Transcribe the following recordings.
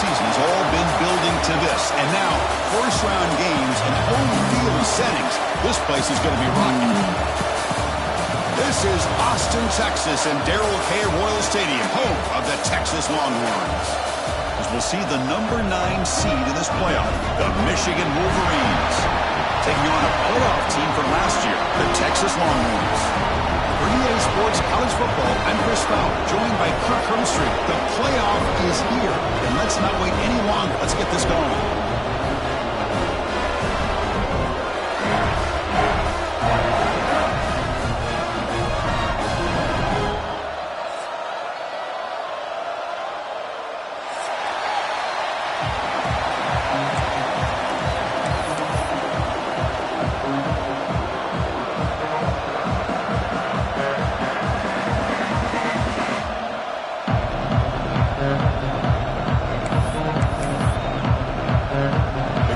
season has all been building to this. And now, first-round games in home field settings. This place is going to be rocking. This is Austin, Texas, and Darrell K. Royal Stadium, home of the Texas Longhorns. As we'll see the number 9 seed in this playoff, the Michigan Wolverines, taking on a playoff team from last year, the Texas Longhorns. For EA Sports College Football, I'm Chris Fowler, joined by Kirk Herbstreit. The playoff is here, and let's not wait any longer. Let's get this going.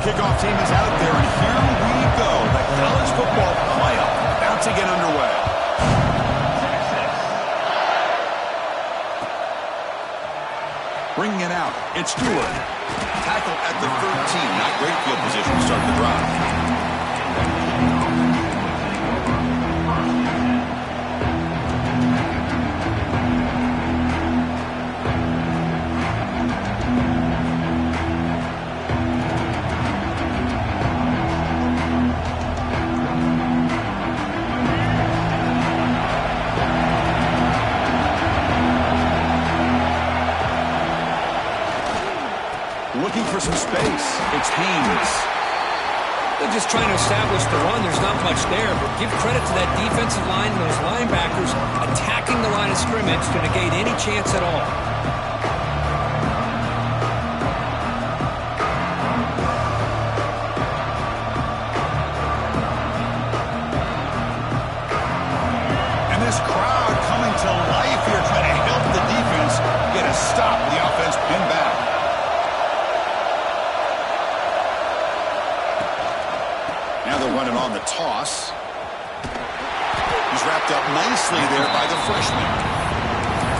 Kickoff team is out there, and here we go. The college football playoff about to get underway. Bringing it out, it's Stewart. Tackle at the 13. Not great field position to start the drive. Looking for some space. It's Haynes. They're just trying to establish the run. There's not much there, but give credit to that defensive line and those linebackers attacking the line of scrimmage to negate any chance at all. And this crowd coming to life here, trying to help the defense get a stop. The offense pinned back. Now they're running on the toss. He's wrapped up nicely there by the freshman.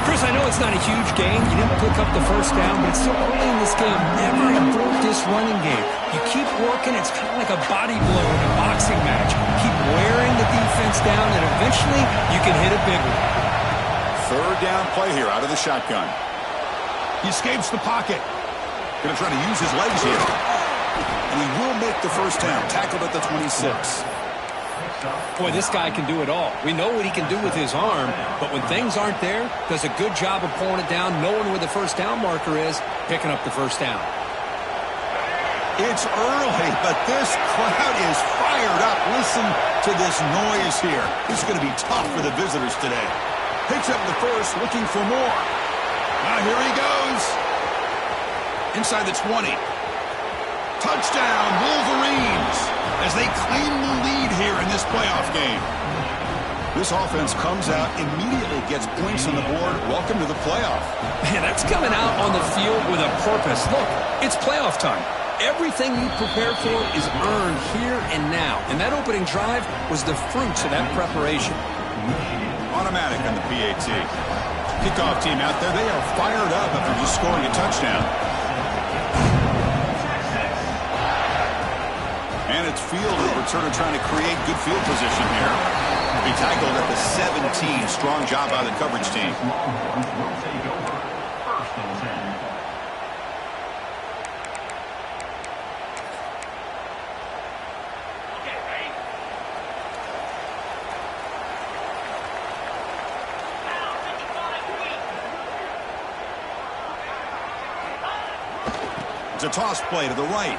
Chris, I know it's not a huge game. You didn't pick up the first down, but it's so early in this game. Never abort this running game. You keep working. It's kind of like a body blow in a boxing match. Keep wearing the defense down, and eventually you can hit a big one. Third down play here out of the shotgun. He escapes the pocket. Going to try to use his legs here. And he will make the first down. Tackled at the 26. Boy, this guy can do it all. We know what he can do with his arm, but when things aren't there, does a good job of pulling it down, knowing where the first down marker is, picking up the first down. It's early, but this crowd is fired up. Listen to this noise here. This is going to be tough for the visitors today. Picks up the first, looking for more. Now here he goes. Inside the 20. Touchdown, Wolverines, as they claim the lead here in this playoff game. This offense comes out, immediately gets points on the board. Welcome to the playoff. Man, that's coming out on the field with a purpose. Look, it's playoff time. Everything you prepared for is earned here and now. And that opening drive was the fruits of that preparation. Automatic on the PAT. Kickoff team out there, they are fired up after just scoring a touchdown. And it's field, the returner trying to create good field position here. He tackled at the 17. Strong job by the coverage team. It's a toss play to the right.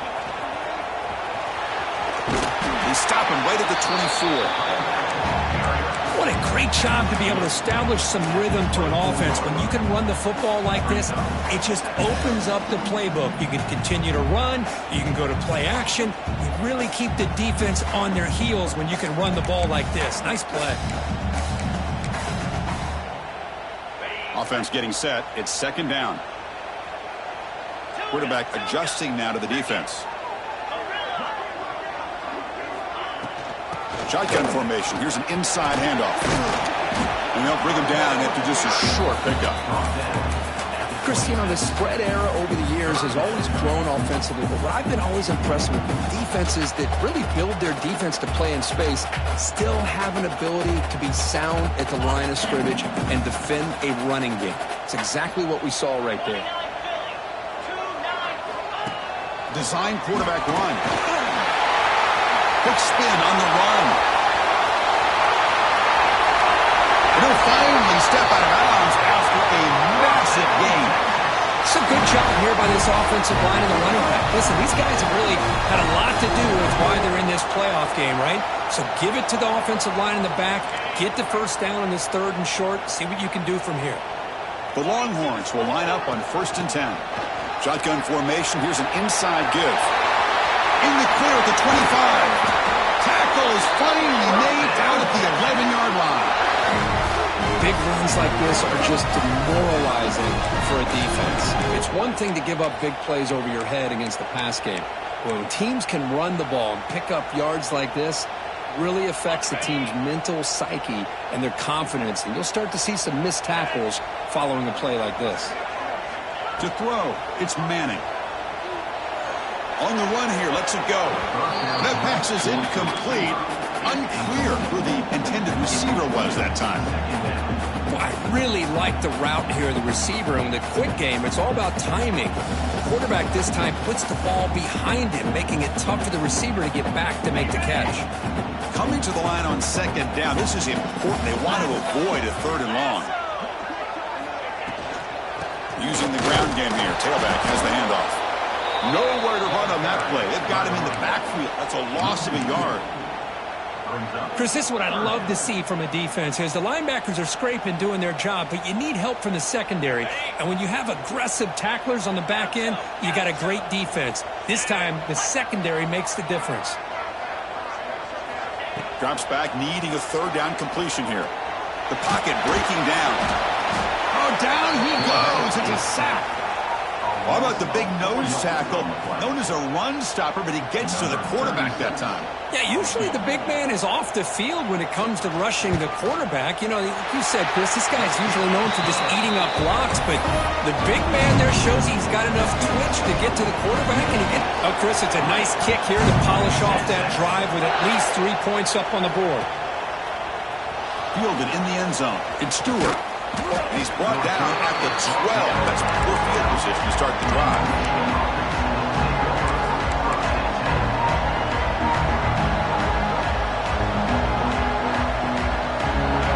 They stop him right at the 24. What a great job to be able to establish some rhythm to an offense. When you can run the football like this, it just opens up the playbook. You can continue to run. You can go to play action. You really keep the defense on their heels when you can run the ball like this. Nice play. Offense getting set. It's second down. Quarterback adjusting now to the defense. Shotgun formation. Here's an inside handoff. And they'll bring him down after just a short pickup. Chris, you know, the spread era over the years has always grown offensively, but what I've been always impressed with defenses that really build their defense to play in space still have an ability to be sound at the line of scrimmage and defend a running game. It's exactly what we saw right there. Design quarterback run. Quick spin on the run. He'll finally step out of bounds after a massive gain. It's a good job here by this offensive line and the running back. Listen, these guys have really had a lot to do with why they're in this playoff game, right? So give it to the offensive line in the back. Get the first down on this 3rd and short. See what you can do from here. The Longhorns will line up on 1st and 10. Shotgun formation. Here's an inside give. In the clear at the 25. Tackle is finally made down at the 11-yard line. Big runs like this are just demoralizing for a defense. It's one thing to give up big plays over your head against the pass game. When teams can run the ball and pick up yards like this, it really affects the team's mental psyche and their confidence. And you'll start to see some missed tackles following a play like this. To throw, it's Manning. On the run here, lets it go. That pass is incomplete. Unclear who the intended receiver was that time. Well, I really like the route here, the receiver. And in the quick game, it's all about timing. The quarterback this time puts the ball behind him, making it tough for the receiver to get back to make the catch. Coming to the line on 2nd down, this is important. They want to avoid a 3rd and long. Using the ground game here, tailback has the handoff. Nowhere to run on that play. They've got him in the backfield. That's a loss of a yard. Chris, this is what I'd love to see from a defense is the linebackers are scraping, doing their job, but you need help from the secondary. And when you have aggressive tacklers on the back end, you got a great defense. This time, the secondary makes the difference. Drops back, needing a 3rd down completion here. The pocket breaking down. Oh, down he goes. It's a sack. How about the big nose tackle? Known as a run stopper, but he gets to the quarterback that time. Yeah, usually the big man is off the field when it comes to rushing the quarterback. You know, like you said, Chris, this guy's usually known for just eating up blocks, but the big man there shows he's got enough twitch to get to the quarterback. Oh, Chris, it's a nice kick here to polish off that drive with at least 3 points up on the board. Fielded in the end zone. It's Stewart. And he's brought down at the 12. That's poor field position to start the drive.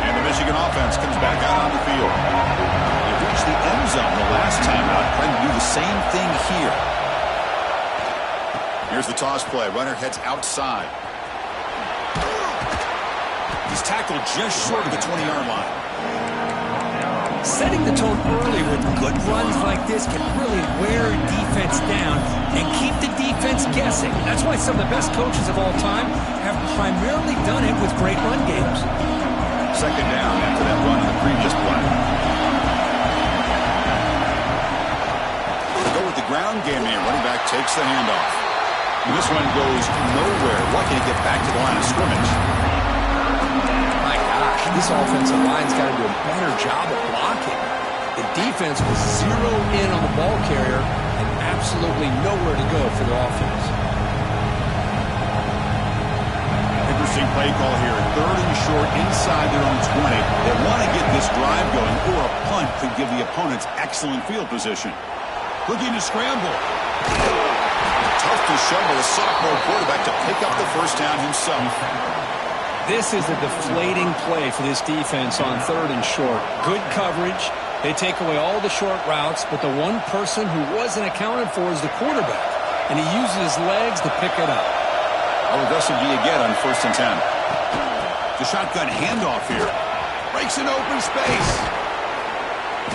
And the Michigan offense comes back out on the field. They reached the end zone the last time out, trying to do the same thing here. Here's the toss play. Runner heads outside. He's tackled just short of the 20-yard line. Setting the tone early with good runs like this can really wear a defense down and keep the defense guessing. That's why some of the best coaches of all time have primarily done it with great run games. 2nd down after that run on the previous play. Go with the ground game here. Running back takes the handoff. And this one goes nowhere. Lucky to get back to the line of scrimmage. This offensive line's got to do a better job of blocking. The defense was zeroed in on the ball carrier and absolutely nowhere to go for the offense. Interesting play call here. 3rd and short inside their own 20. They want to get this drive going, or a punt could give the opponents excellent field position. Looking to scramble. Tough to shovel a sophomore quarterback to pick up the first down himself. This is a deflating play for this defense on 3rd and short. Good coverage. They take away all the short routes, but the one person who wasn't accounted for is the quarterback. And he uses his legs to pick it up. How aggressive do you get on 1st and 10? The shotgun handoff here. Breaks an open space.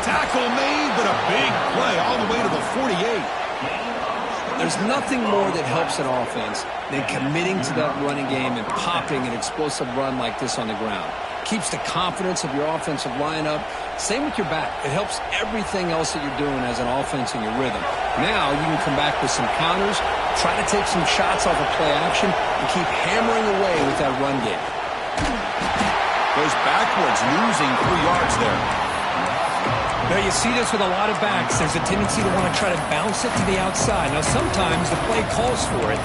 Tackle made, but a big play all the way to the 48. There's nothing more that helps an offense than committing to that running game and popping an explosive run like this on the ground. Keeps the confidence of your offensive lineup. Same with your back. It helps everything else that you're doing as an offense in your rhythm. Now you can come back with some counters, try to take some shots off of play action, and keep hammering away with that run game. Goes backwards, losing 3 yards there. Now, you see this with a lot of backs. There's a tendency to want to try to bounce it to the outside. Now, sometimes the play calls for it,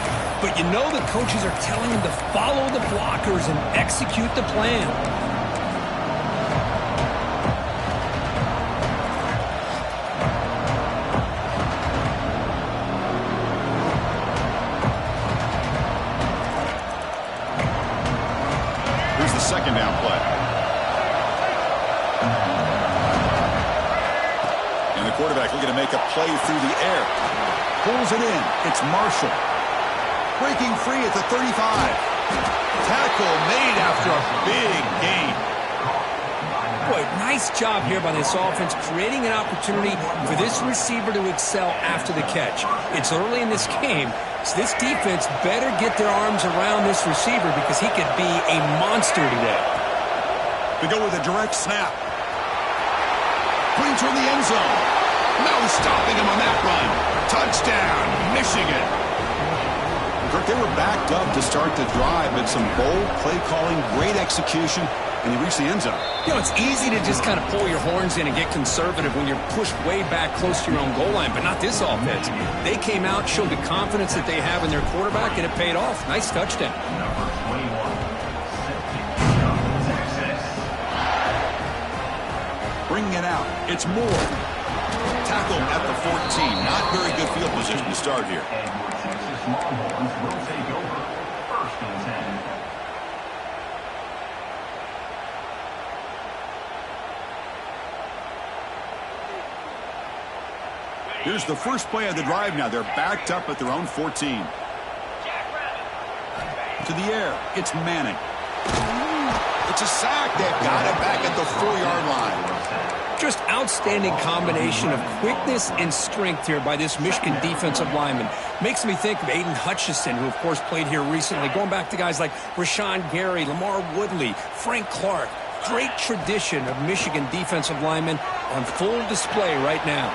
but you know the coaches are telling them to follow the blockers and execute the plan. Here's the second down play. And the quarterback looking to make a play through the air. Pulls it in. It's Marshall. Breaking free at the 35. Tackle made after a big gain. Boy, nice job here by this offense, creating an opportunity for this receiver to excel after the catch. It's early in this game, so this defense better get their arms around this receiver because he could be a monster today. To go with a direct snap. Putting toward the end zone. No stopping him on that run. Touchdown, Michigan. Kirk, they were backed up to start the drive, but some bold play calling, great execution, and he reached the end zone. You know, it's easy to just kind of pull your horns in and get conservative when you're pushed way back close to your own goal line, but not this offense. They came out, showed the confidence that they have in their quarterback, and it paid off. Nice touchdown. Number 21, Texas. Bringing it out. It's Moore. Tackle at the 14. Not very good field position to start here. And your Texas Longhorns will take over 1st and 10. Here's the first play of the drive now. They're backed up at their own 14. To the air. It's Manning. It's a sack. They've got it back at the 4-yard line. Just outstanding combination of quickness and strength here by this Michigan defensive lineman. Makes me think of Aiden Hutchinson, who, of course, played here recently. Going back to guys like Rashawn Gary, Lamar Woodley, Frank Clark. Great tradition of Michigan defensive linemen on full display right now.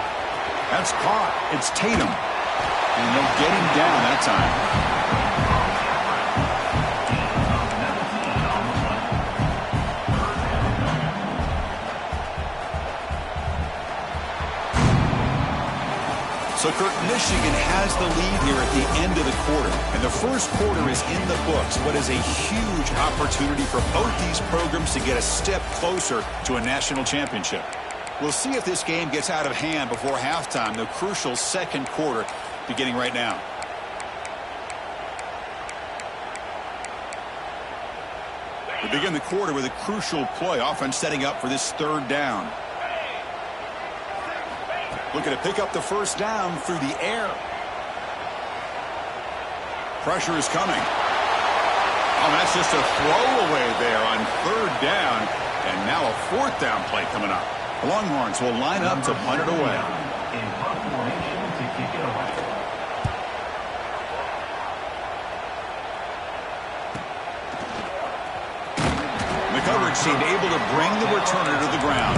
That's caught. It's Tatum. And they'll get him down that time. So, Kirk, Michigan has the lead here at the end of the quarter. And the first quarter is in the books. What is a huge opportunity for both these programs to get a step closer to a national championship. We'll see if this game gets out of hand before halftime, the crucial second quarter beginning right now. We begin the quarter with a crucial play. Offense setting up for this third down. Looking to pick up the first down through the air. Pressure is coming. Oh, that's just a throwaway there on third down. And now a fourth down play coming up. The Longhorns will line up to punt it away. In punt formation to kick it away. The coverage seemed able to bring the returner to the ground.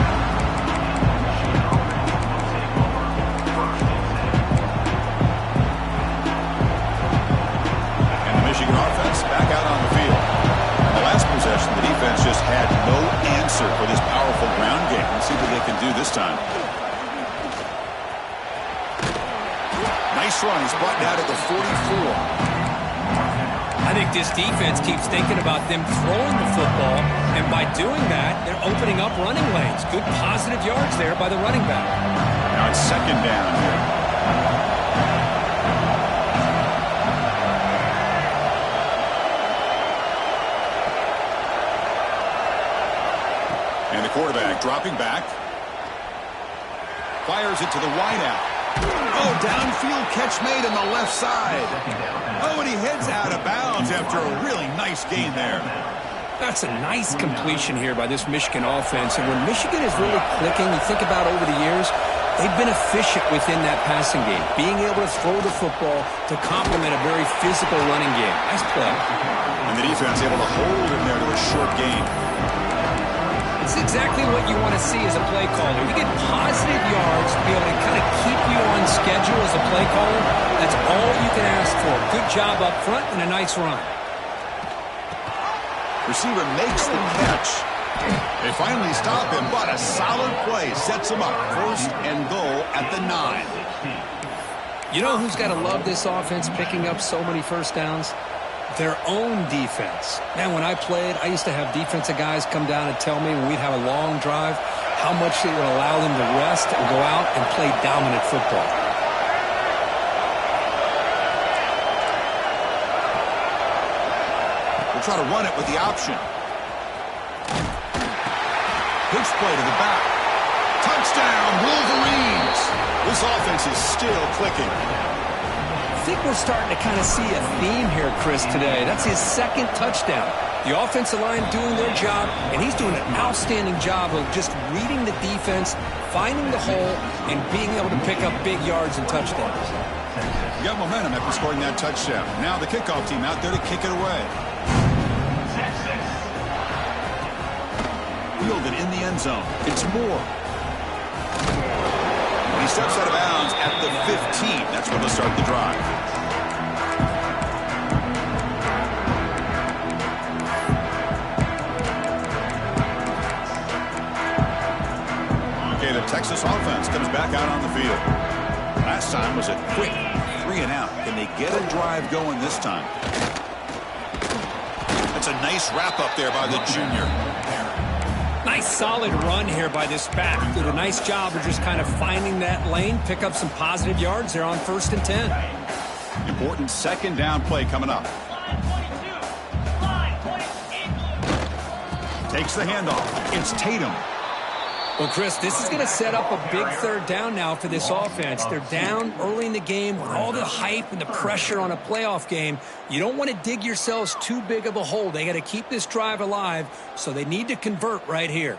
Michigan offense back out on the field. In the last possession, the defense just had no answer for this powerful ground game. Let's see what they can do this time. Nice run. He's brought down at the 44. I think this defense keeps thinking about them throwing the football, and by doing that, they're opening up running lanes. Good positive yards there by the running back. Now it's second down here. And the quarterback dropping back. Fires it to the wideout. Oh, downfield catch made on the left side. Oh, and he heads out of bounds after a really nice gain there. That's a nice completion here by this Michigan offense. And when Michigan is really clicking, you think about over the years, they've been efficient within that passing game, being able to throw the football to complement a very physical running game. Nice play. And the defense able to hold him there to a short gain. It's exactly what you want to see as a play caller. You get positive yards to be able to kind of keep you on schedule as a play caller. That's all you can ask for. Good job up front and a nice run. Receiver makes the catch. They They finally stop him, but a solid play sets him up. First and goal at the 9. You know who's got to love this offense picking up so many first downs? Their own defense. Man, when I played, I used to have defensive guys come down and tell me when we'd have a long drive how much it would allow them to rest and go out and play dominant football. We'll try to run it with the option. Pitch play to the back. Touchdown, Wolverines! This offense is still clicking. I think we're starting to kind of see a theme here, Chris, today. That's his second touchdown. The offensive line doing their job, and he's doing an outstanding job of just reading the defense, finding the hole, and being able to pick up big yards and touchdowns. You got momentum after scoring that touchdown. Now the kickoff team out there to kick it away. Fielded in the end zone. It's Moore. He steps out of bounds at the 15. That's when they'll start the drive. Okay, the Texas offense comes back out on the field. Last time was a quick 3-and-out. Can they get a drive going this time? That's a nice wrap up there by the junior. Nice solid run here by this back. Did a nice job of just kind of finding that lane, pick up some positive yards there on 1st and 10. Important second down play coming up. Takes the handoff. It's Tatum. Well, Chris, this is going to set up a big third down now for this offense. They're down early in the game with all the hype and the pressure on a playoff game. You don't want to dig yourselves too big of a hole. They got to keep this drive alive, so they need to convert right here.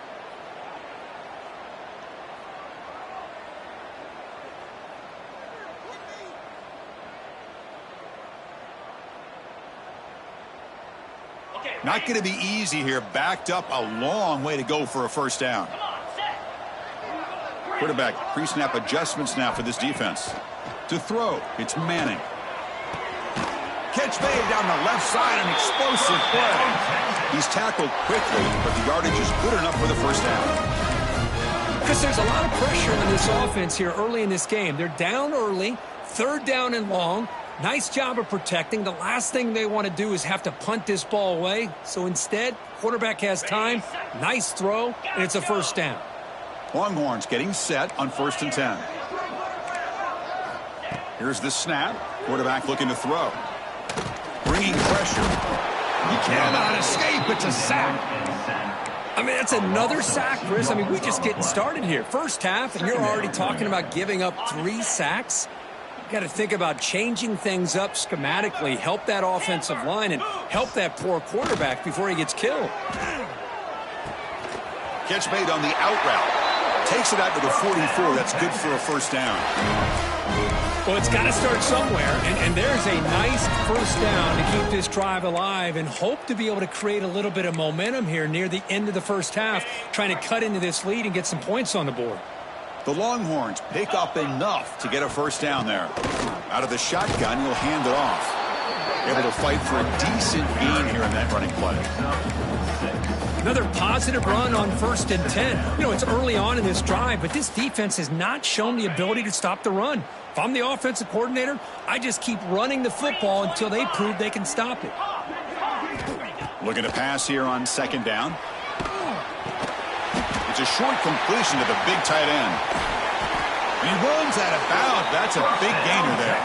Not going to be easy here. Backed up a long way to go for a first down. Quarterback pre-snap adjustments now for this defense. To throw, it's Manning. Catch made down the left side, an explosive play. He's tackled quickly, but the yardage is good enough for the first down. Because there's a lot of pressure on this offense here early in this game. They're down early, 3rd down and long. Nice job of protecting. The last thing they want to do is have to punt this ball away. So instead, quarterback has time, nice throw, and it's a first down. Longhorns getting set on 1st and 10. Here's the snap. Quarterback looking to throw. Bringing pressure. He cannot escape. It's a sack. I mean, that's another sack, Chris. I mean, we're just getting started here. First half, and you're already talking about giving up 3 sacks. You got to think about changing things up schematically, help that offensive line, and help that poor quarterback before he gets killed. Catch made on the out route. Takes it out to the 44. That's good for a first down. Well, it's got to start somewhere, and there's a nice first down to keep this drive alive and hope to be able to create a little bit of momentum here near the end of the first half, trying to cut into this lead and get some points on the board. The Longhorns pick up enough to get a first down there. Out of the shotgun, he'll hand it off. Able to fight for a decent gain here in that running play. Another positive run on 1st and 10. You know, it's early on in this drive, but this defense has not shown the ability to stop the run. If I'm the offensive coordinator, I just keep running the football until they prove they can stop it. Looking to pass here on 2nd down. It's a short completion to the big tight end. He runs out of bounds. That's a big gainer there.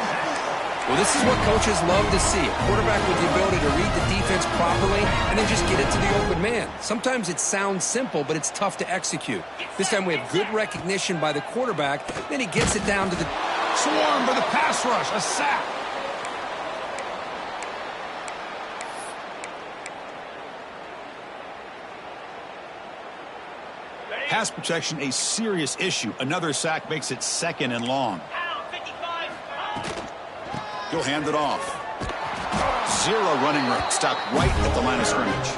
Well, this is what coaches love to see. A quarterback with the ability to read the defense properly and then just get it to the open man. Sometimes it sounds simple, but it's tough to execute. This time we have good recognition by the quarterback. Then he gets it down to the Swarm for the pass rush. A sack. Pass protection, a serious issue. Another sack makes it 2nd and long. He'll hand it off. 0 running room. Stopped right at the line of scrimmage.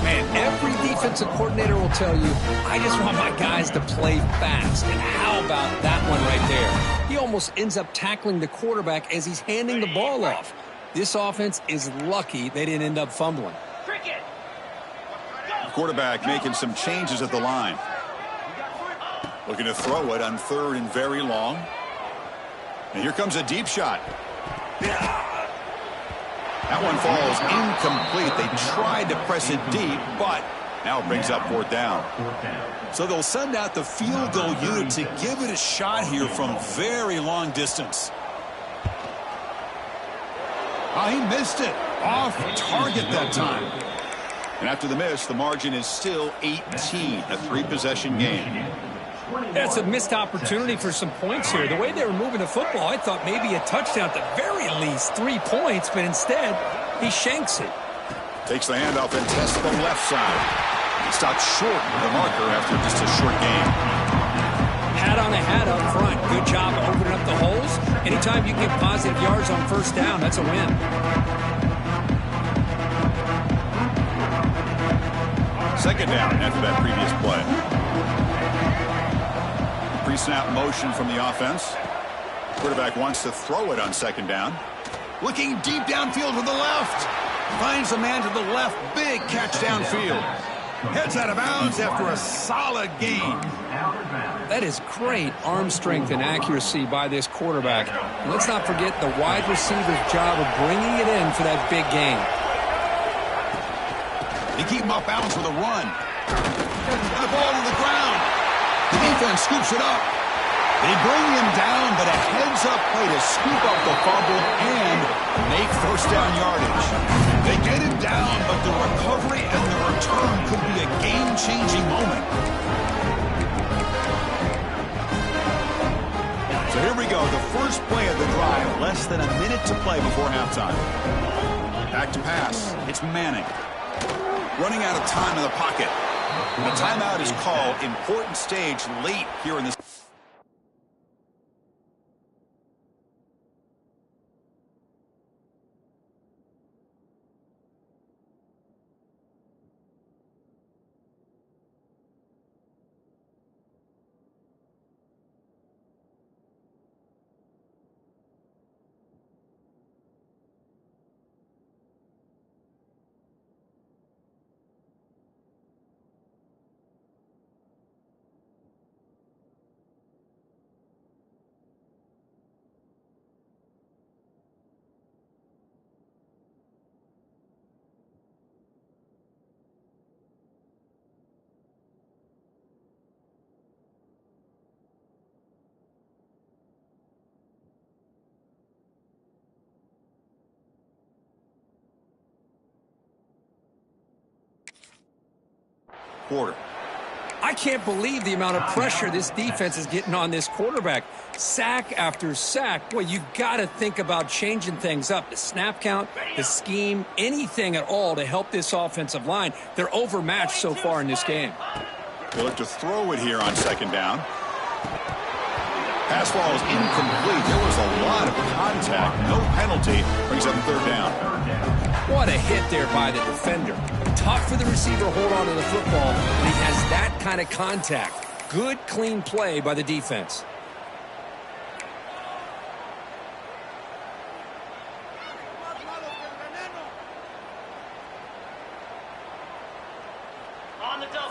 Man, every defensive coordinator will tell you, I just want my guys to play fast. And how about that one right there? He almost ends up tackling the quarterback as he's handing the ball off. This offense is lucky they didn't end up fumbling. quarterback making some changes at the line. Looking to throw it on 3rd and very long. And here comes a deep shot. That one falls incomplete. They tried to press it deep, but now it brings up 4th down. So they'll send out the field goal unit to give it a shot here from very long distance. Oh, he missed it. Off target that time. And after the miss, the margin is still 18, a 3-possession game. That's a missed opportunity for some points here. The way they were moving the football, I thought maybe a touchdown at the very least, 3 points, but instead, he shanks it. Takes the handoff and tests the left side. He stopped short of the marker after just a short game. Hat on a hat up front. Good job opening up the holes. Anytime you can get positive yards on 1st down, that's a win. Second down after that previous play. Pre-snap motion from the offense. Quarterback wants to throw it on 2nd down. Looking deep downfield to the left. Finds a man to the left. Big catch downfield. Heads out of bounds after a solid gain. That is great arm strength and accuracy by this quarterback. And let's not forget the wide receiver's job of bringing it in for that big gain. They keep him off bounds with a run. And the ball to the ground. The defense scoops it up. They bring him down, but a heads-up play to scoop up the fumble and make 1st down yardage. They get him down, but the recovery and the return could be a game-changing moment. So here we go, the first play of the drive, less than a minute to play before halftime. Back to pass. It's Manning. Running out of time in the pocket. The timeout is called. Important stage late here in this. Quarter. I can't believe the amount of pressure this defense is getting on this quarterback. Sack after sack. Boy, you've got to think about changing things up. The snap count, the scheme, anything at all to help this offensive line. They're overmatched so far in this game. They'll look to throw it here on 2nd down. Pass ball is incomplete. There was a lot of contact. No penalty. Brings up 3rd down. What a hit there by the defender. Tough for the receiver to hold on to the football, and he has that kind of contact. Good, clean play by the defense.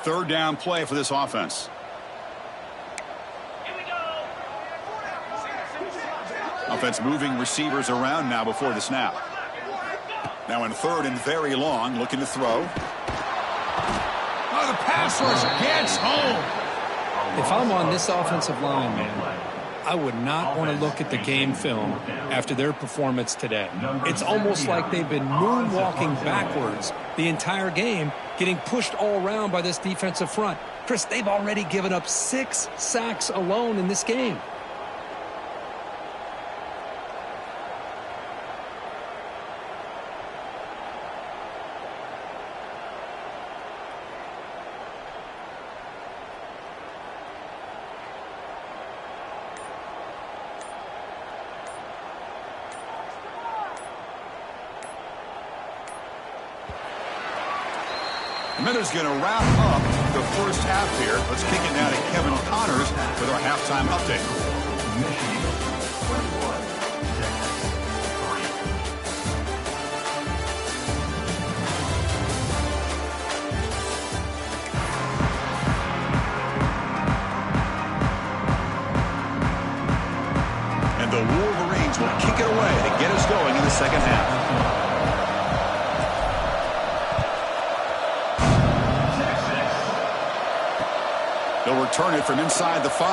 Third down play for this offense. Offense moving receivers around now before the snap. Now in 3rd and very long, looking to throw. Oh, the pass rush gets home. If I'm on this offensive line, man, I would not want to look at the game film after their performance today. It's almost like they've been moonwalking backwards the entire game, getting pushed all around by this defensive front. Chris, they've already given up 6 sacks alone in this game. Miller's going to wrap up the first half here. Let's kick it now to Kevin Connors with our halftime update. second half. They'll return it from inside the 5.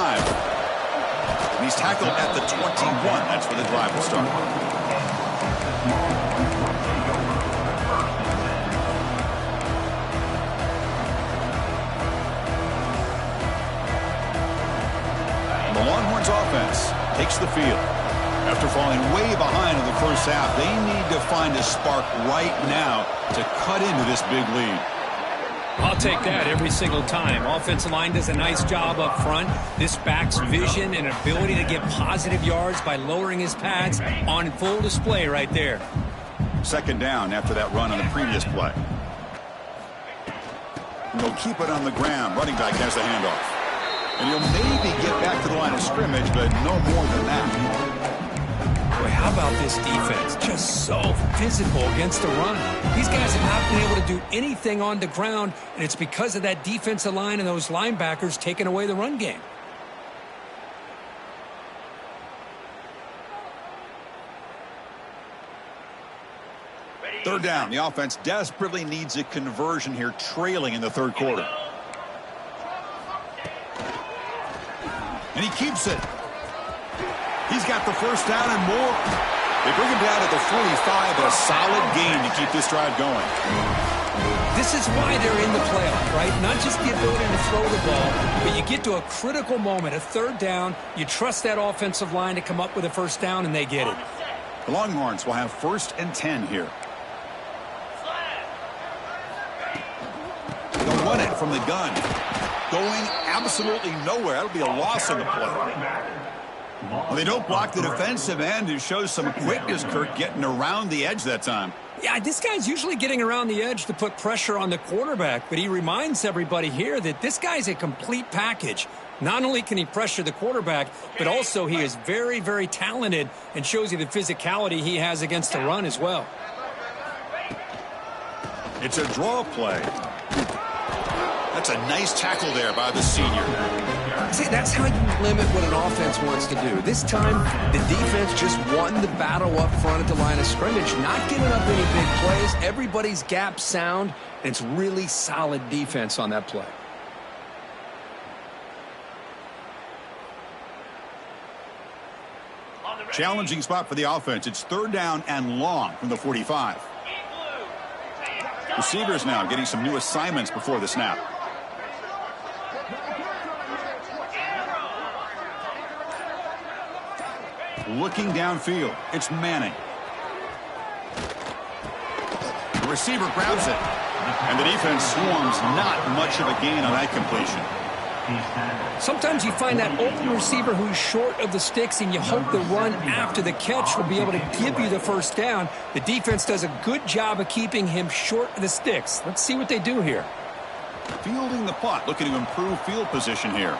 And he's tackled at the 21. That's where the drive will start. The Longhorns offense takes the field. After falling way behind in the first half, they need to find a spark right now to cut into this big lead. I'll take that every single time. Offensive line does a nice job up front. This back's vision and ability to get positive yards by lowering his pads on full display right there. Second down after that run on the previous play. And they'll keep it on the ground. Running back has the handoff. And he'll maybe get back to the line of scrimmage, but no more than that. Boy, how about this defense? Just so physical against the run. These guys have not been able to do anything on the ground, and it's because of that defensive line and those linebackers taking away the run game. Third down. The offense desperately needs a conversion here, trailing in the third quarter. And he keeps it. He's got the first down and more. They bring him down at the 45, but a solid gain to keep this drive going. This is why they're in the playoff, right? Not just the ability to throw the ball, but you get to a critical moment, a third down. You trust that offensive line to come up with a first down, and they get it. The Longhorns will have 1st and 10 here. They'll run it from the gun. Going absolutely nowhere. That'll be a loss on the play. Well, they don't block the defensive end, who shows some quickness, Kirk, getting around the edge that time. Yeah, this guy's usually getting around the edge to put pressure on the quarterback, but he reminds everybody here that this guy's a complete package. Not only can he pressure the quarterback, but also he is very, very talented and shows you the physicality he has against the run as well. It's a draw play. That's a nice tackle there by the senior. See, that's how you limit what an offense wants to do. This time, the defense just won the battle up front at the line of scrimmage, not giving up any big plays. Everybody's gap sound, and it's really solid defense on that play. Challenging spot for the offense. It's third down and long from the 45. Receivers now getting some new assignments before the snap. Looking downfield, it's Manning. The receiver grabs it, and the defense swarms. Not much of a gain on that completion. Sometimes you find that open receiver who's short of the sticks, and you hope the run after the catch will be able to give you the first down. The defense does a good job of keeping him short of the sticks. Let's see what they do here. Fielding the punt, looking to improve field position here.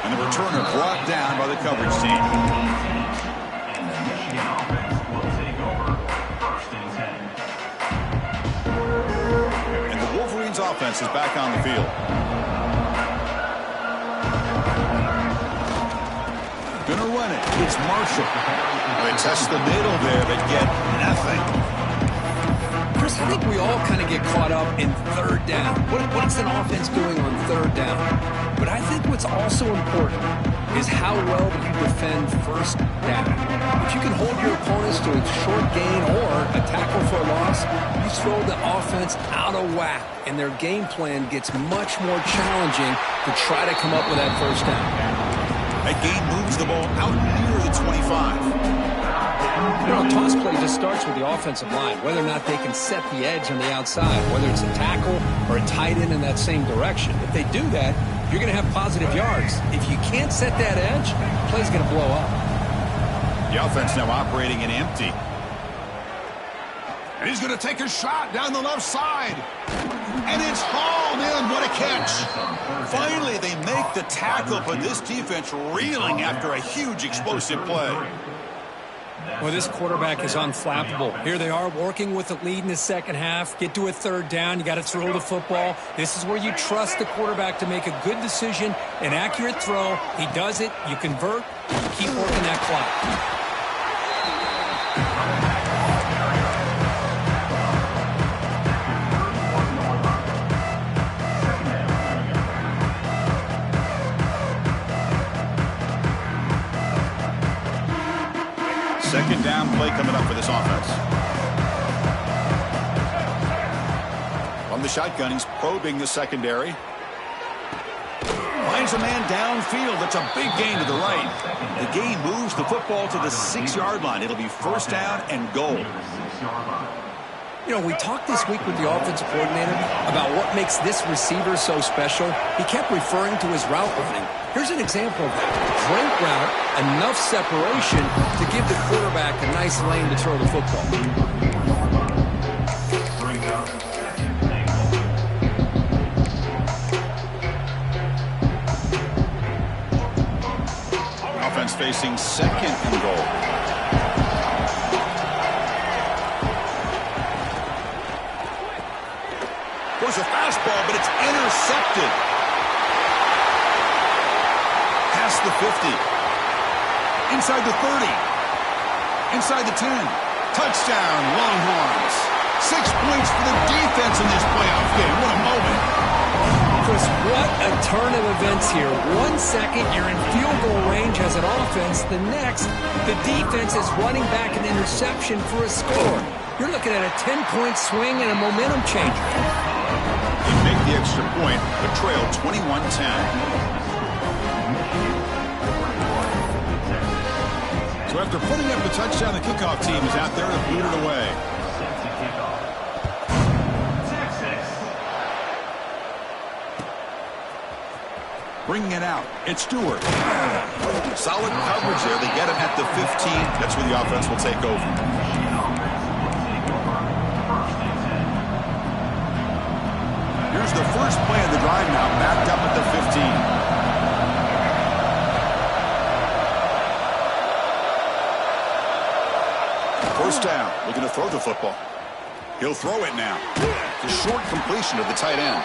And the returner brought down by the coverage team. And the Michigan offense will take over 1st and 10. And the Wolverines offense is back on the field. Gonna run it. It's Marshall. They test the middle there, but get nothing. Chris, I think we all kind of get caught up in third down. What's an offense doing on third down? But I think what's also important is how well do you defend first down. If you can hold your opponents to a short gain or a tackle for a loss, you throw the offense out of whack, and their game plan gets much more challenging to try to come up with that first down. That gain moves the ball out near the 25. You know, a toss play just starts with the offensive line, whether or not they can set the edge on the outside, whether it's a tackle or a tight end in that same direction. If they do that, you're going to have positive yards. If you can't set that edge, the play's going to blow up. The offense now operating in empty. And he's going to take a shot down the left side. And it's hauled in. What a catch. Finally, they make the tackle, but this defense reeling after a huge explosive play. Well, this quarterback is unflappable. Here they are working with the lead in the second half. Get to a third down. You got to throw the football. This is where you trust the quarterback to make a good decision, an accurate throw. He does it. You convert. You keep working that clock. second down play coming up for this offense. From the shotgun, he's probing the secondary. Finds a man downfield. That's a big gain to the right. The gain moves the football to the 6-yard line. It'll be first down and goal. You know, we talked this week with the offensive coordinator about what makes this receiver so special. He kept referring to his route running. Here's an example of that. Great route, enough separation to give the quarterback a nice lane to throw the football. Offense facing second and goal. There's a fastball, but it's intercepted. Past the 50. Inside the 30. Inside the 10. Touchdown, Longhorns. 6 points for the defense in this playoff game. What a moment. Chris, what a turn of events here. 1 second, you're in field goal range as an offense. The next, the defense is running back an interception for a score. You're looking at a 10-point swing and a momentum changer. They make the extra point, but trail 21-10. So after putting up the touchdown, the kickoff team is out there to boot it away. Bringing it out, it's Stewart. Solid coverage there. They get him at the 15. That's where the offense will take over. Here's the first play of the drive now, backed up at the 15. First down, looking to throw the football. He'll throw it now. The short completion of the tight end.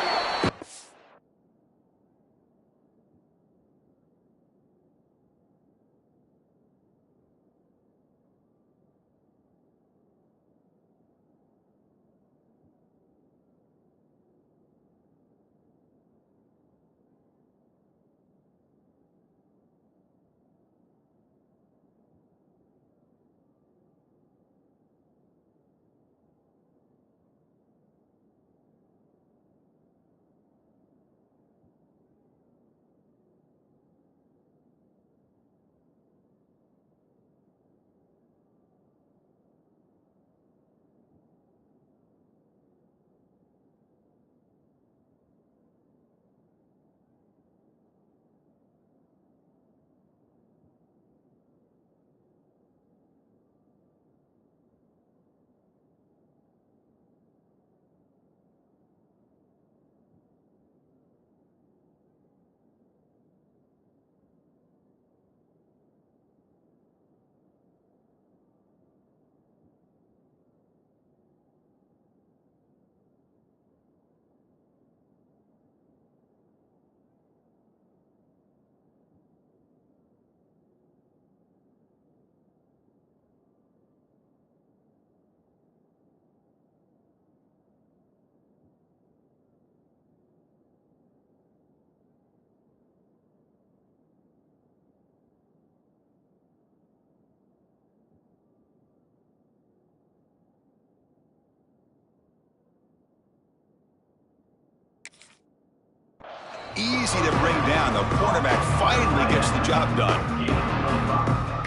Easy to bring down. The cornerback finally gets the job done.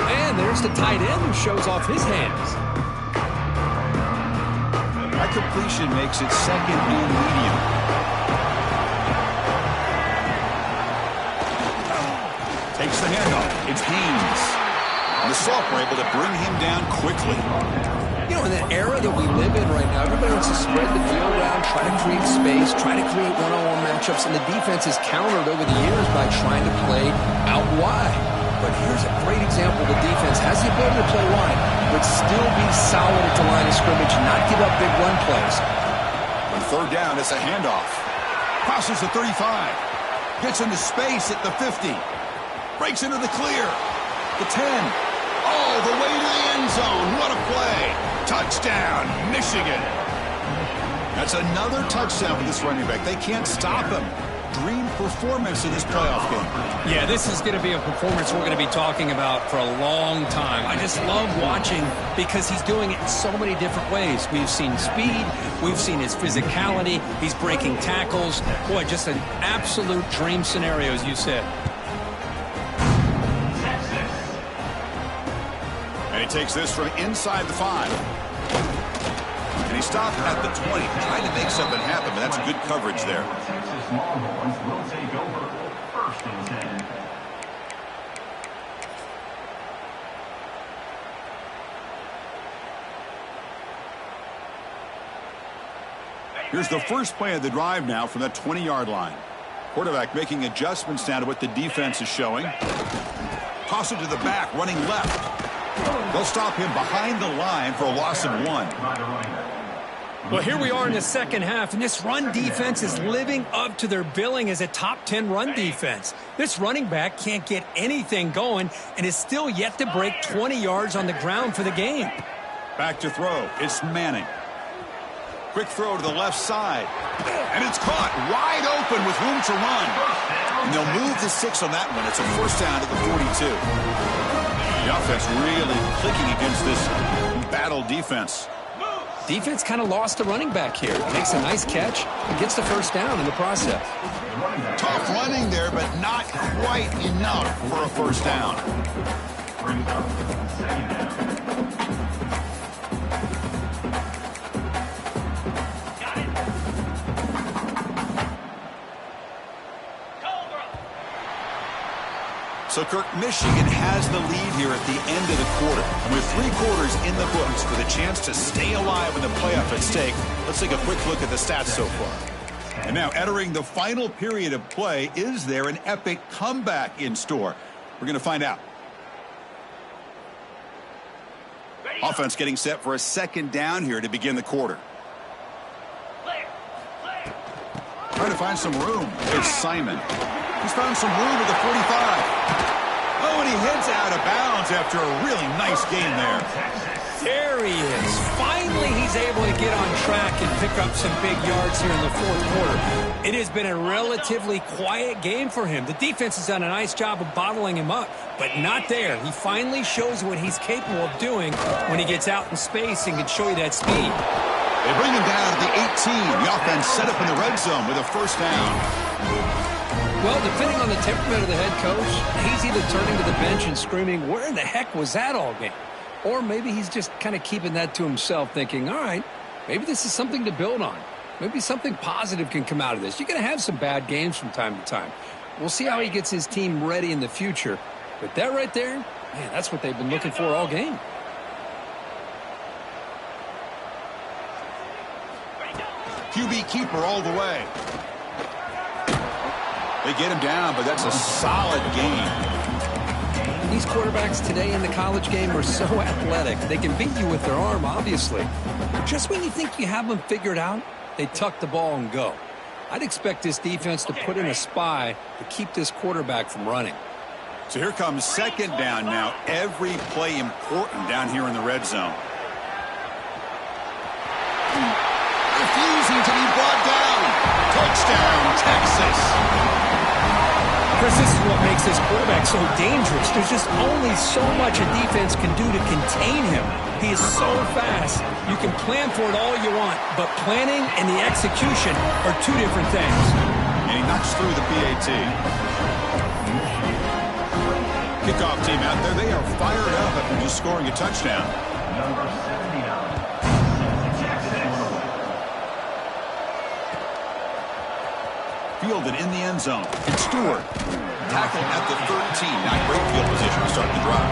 And there's the tight end who shows off his hands. That completion makes it second and medium. Takes the handoff. It's Haynes. And the Salk were able to bring him down quickly. You know, in the era that we live in right now, everybody wants to spread the field around, try to create space, try to create one-on-one matchups, and the defense is countered over the years by trying to play out wide. But here's a great example. The defense has the ability to play wide, but still be solid at the line of scrimmage, not give up big run plays. On third down, it's a handoff. Crosses the 35. Gets into space at the 50. Breaks into the clear. The 10. All the way to the end zone. What a play. Touchdown, Michigan. That's another touchdown for this running back. They can't stop him. dream performance in this playoff game. Yeah, this is going to be a performance we're going to be talking about for a long time. I just love watching because he's doing it in so many different ways. We've seen speed. We've seen his physicality. He's breaking tackles. Boy, just an absolute dream scenario, as you said. And he takes this from inside the 5. And he stopped at the 20, trying to make something happen, but that's good coverage there. Texas Longhorns will take over 1st and 10. Here's the first play of the drive now from that 20-yard line. Quarterback making adjustments now to what the defense is showing. Toss it to the back, running left. They'll stop him behind the line for a loss of 1. Well, here we are in the second half, and this run defense is living up to their billing as a top 10 run defense. This running back can't get anything going and is still yet to break 20 yards on the ground for the game. Back to throw. It's Manning. Quick throw to the left side. And it's caught wide open with room to run. And they'll move the 6 on that one. It's a first down at the 42. The offense really clicking against this battle defense. Defense kind of lost a running back here. Makes a nice catch and gets the first down in the process. Tough running there, but not quite enough for a first down. Brings up 2nd down. So, Kirk, Michigan has the lead here at the end of the quarter. With 3 quarters in the books for the chance to stay alive in the playoff at stake, let's take a quick look at the stats so far. And now, entering the final period of play, is there an epic comeback in store? We're going to find out. Offense getting set for a 2nd down here to begin the quarter. Trying to find some room. It's Simon. He's found some room at the 45. Oh, and he heads out of bounds after a really nice game there. There he is. Finally, he's able to get on track and pick up some big yards here in the 4th quarter. It has been a relatively quiet game for him. The defense has done a nice job of bottling him up, but not there. He finally shows what he's capable of doing when he gets out in space and can show you that speed. They bring him down at the 18. The offense set up in the red zone with a first down. Well, depending on the temperament of the head coach, he's either turning to the bench and screaming, where in the heck was that all game? Or maybe he's just kind of keeping that to himself, thinking, all right, maybe this is something to build on. Maybe something positive can come out of this. You're going to have some bad games from time to time. We'll see how he gets his team ready in the future. But that right there, man, that's what they've been looking for all game. QB keeper all the way. They get him down, but that's a solid game. These quarterbacks today in the college game are so athletic. They can beat you with their arm, obviously. But just when you think you have them figured out, they tuck the ball and go. I'd expect this defense to put in a spy to keep this quarterback from running. So here comes 2nd down now. Every play important down here in the red zone. Refusing to be brought down. Touchdown, Texas. Chris, this is what makes this quarterback so dangerous. There's just only so much a defense can do to contain him. He is so fast. You can plan for it all you want, but planning and the execution are 2 different things. And he knocks through the PAT. Kickoff team out there. They are fired up after just scoring a touchdown. Number 79. Fielded in the end zone. It's Stewart. Tackled at the 13. Not great field position to start the drive.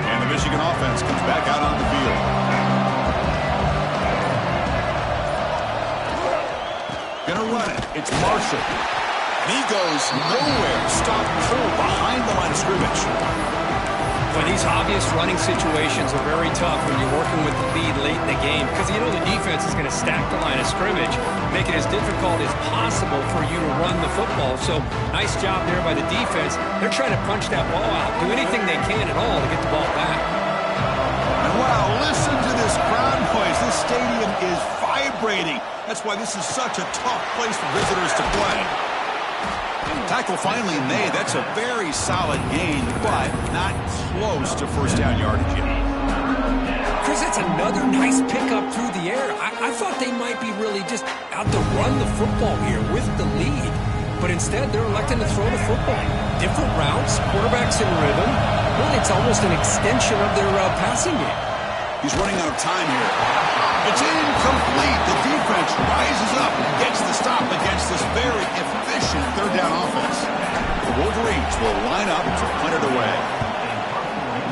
And the Michigan offense comes back out on the field. Gonna run it. It's Marshall. And he goes nowhere. Stopped cold behind the line of scrimmage. Well, these obvious running situations are very tough when you're working with the lead late in the game because you know the defense is going to stack the line of scrimmage, make it as difficult as possible for you to run the football. So nice job there by the defense. They're trying to punch that ball out, do anything they can at all to get the ball back. And wow, listen to this crowd noise. This stadium is vibrating. That's why this is such a tough place for visitors to play. Tackle finally made. That's a very solid gain, but not close to first down yardage yet. Chris, that's another nice pickup through the air. I thought they might be really just out to run the football here with the lead. But instead, they're electing to throw the football. Different routes, quarterbacks in rhythm. Really, it's almost an extension of their passing game. He's running out of time here. It's incomplete. The defense rises up and gets the stop against this very efficient third down offense. The Wolverines will line up to punt it away.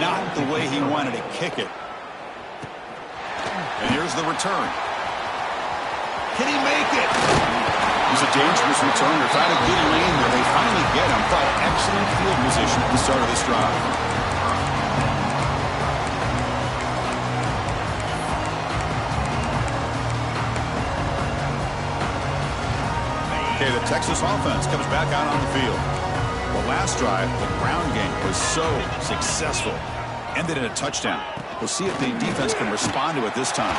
Not the way he wanted to kick it. And here's the return. Can he make it? It's a dangerous return. They're trying to get lane there. They finally get him, but excellent field position at the start of this drive. Okay, the Texas offense comes back out on the field. The last drive, the ground game was so successful. Ended in a touchdown. We'll see if the defense can respond to it this time.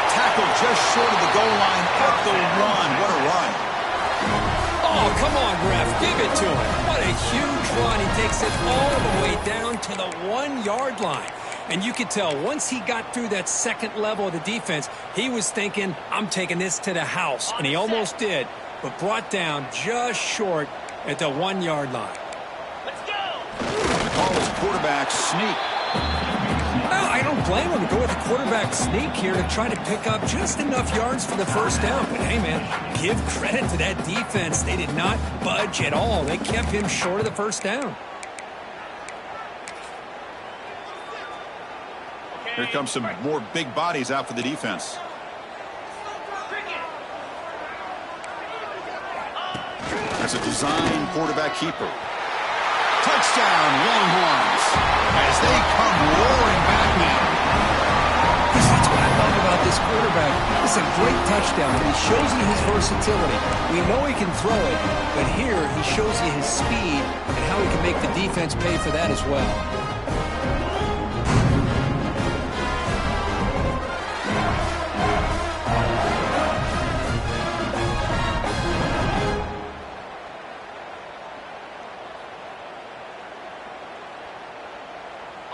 Tackle just short of the goal line at the 1. What a run. Oh, come on, ref. Give it to him. What a huge run. He takes it all the way down to the 1-yard line. And you could tell once he got through that second level of the defense, he was thinking, I'm taking this to the house. And he almost did, but brought down just short at the 1-yard line. Let's go. The call is quarterback sneak. Well, I don't blame him to go with the quarterback sneak here to try to pick up just enough yards for the first down. But, hey, man, give credit to that defense. They did not budge at all. They kept him short of the first down. Here comes some more big bodies out for the defense. That's a design quarterback keeper. Touchdown, Longhorns, as they come roaring back now. That's what I love about this quarterback. It's a great touchdown, and he shows you his versatility. We know he can throw it, but here he shows you his speed and how he can make the defense pay for that as well.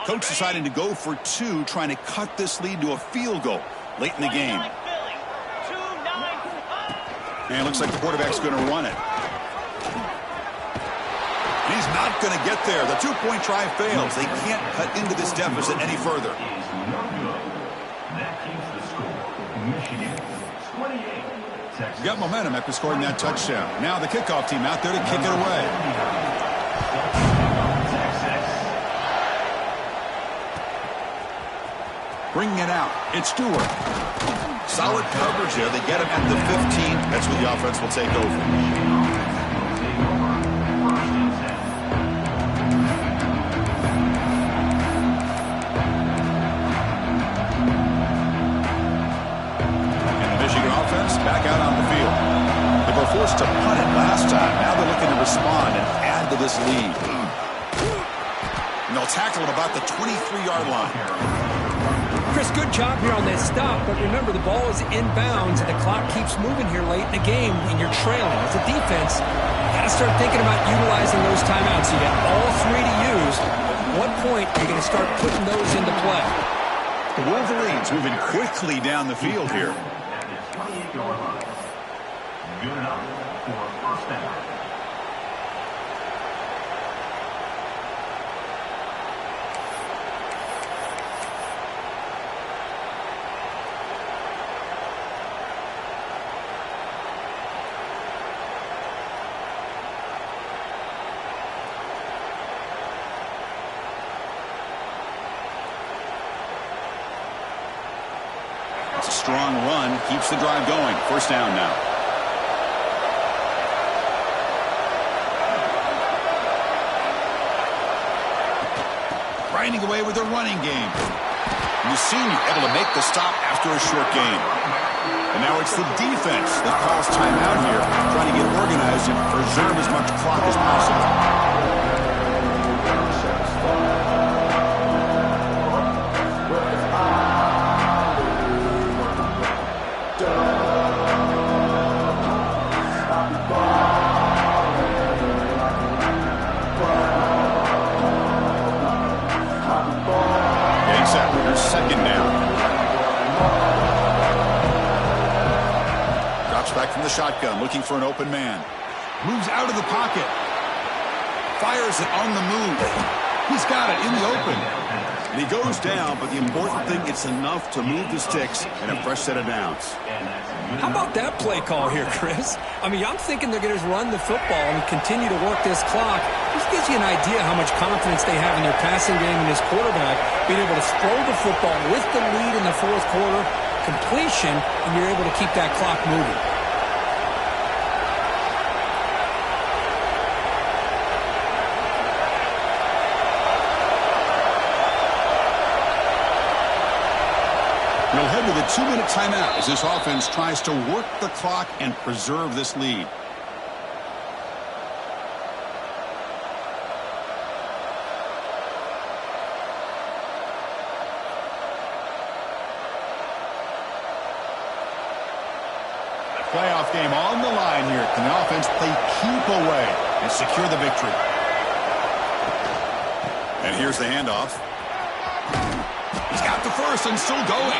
Coach deciding to go for 2, trying to cut this lead to a field goal late in the game. And it looks like the quarterback's going to run it. He's not going to get there. The 2-point try fails. They can't cut into this deficit any further. That keeps the score. Michigan 28. Texas. Got momentum after scoring that touchdown. Now the kickoff team out there to kick it away. Bringing it out, it's Stewart. Solid coverage there. They get him at the 15. That's where the offense will take over. And the Michigan offense back out on the field. They were forced to punt it last time. Now they're looking to respond and add to this lead. And they'll tackle at about the 23-yard line. Chris, good job here on that stop, but remember the ball is inbounds and the clock keeps moving here late in the game and you're trailing. As a defense, you got to start thinking about utilizing those timeouts. You got all 3 to use. At what point are you going to start putting those into play? The Wolverines moving quickly down the field here. Good enough for first down. It's a strong run, keeps the drive going. First down now. grinding away with a running game. And the senior able to make the stop after a short gain. And now it's the defense that calls timeout here, trying to get organized and preserve as much clock as possible. Second down. Drops back from the shotgun, looking for an open man. Moves out of the pocket. Fires it on the move. He's got it in the open. And he goes down, but the important thing, it's enough to move the sticks and a fresh set of downs. How about that play call here, Chris? I mean, I'm thinking they're going to run the football and continue to work this clock. This gives you an idea how much confidence they have in their passing game and his quarterback, being able to throw the football with the lead in the fourth quarter, completion, and you're able to keep that clock moving. We'll head to the 2-minute timeout as this offense tries to work the clock and preserve this lead. Playoff game on the line here. Can the offense play keep away and secure the victory? And here's the handoff. He's got the first and still going.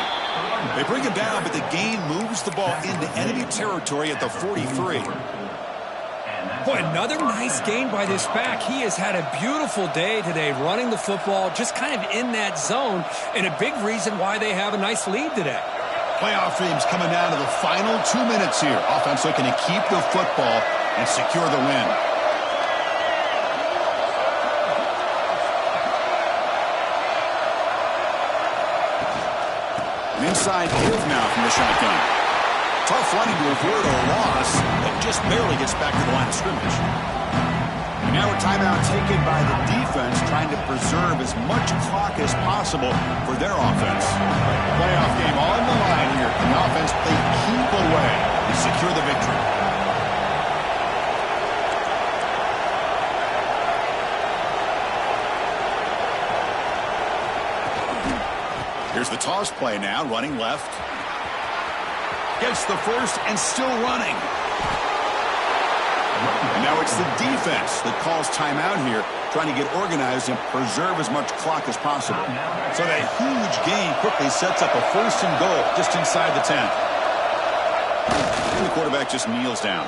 They bring him down, but the gain moves the ball into enemy territory at the 43. Boy, another nice gain by this back. He has had a beautiful day today running the football, just kind of in that zone, and a big reason why they have a nice lead today. Playoff teams coming down to the final 2 minutes here. Offense looking to keep the football and secure the win. An inside give now from the shotgun. Tough running to avoid a loss, but just barely gets back to the line of scrimmage. And now a timeout taken by the defense, trying to preserve as much clock as possible for their offense. Playoff game on the line here. Can the offense play keep away and secure the victory? Here's the toss play now, running left. Gets the first and still running. And now it's the defense that calls timeout here, trying to get organized and preserve as much clock as possible. So that huge gain quickly sets up a first and goal just inside the 10. And the quarterback just kneels down.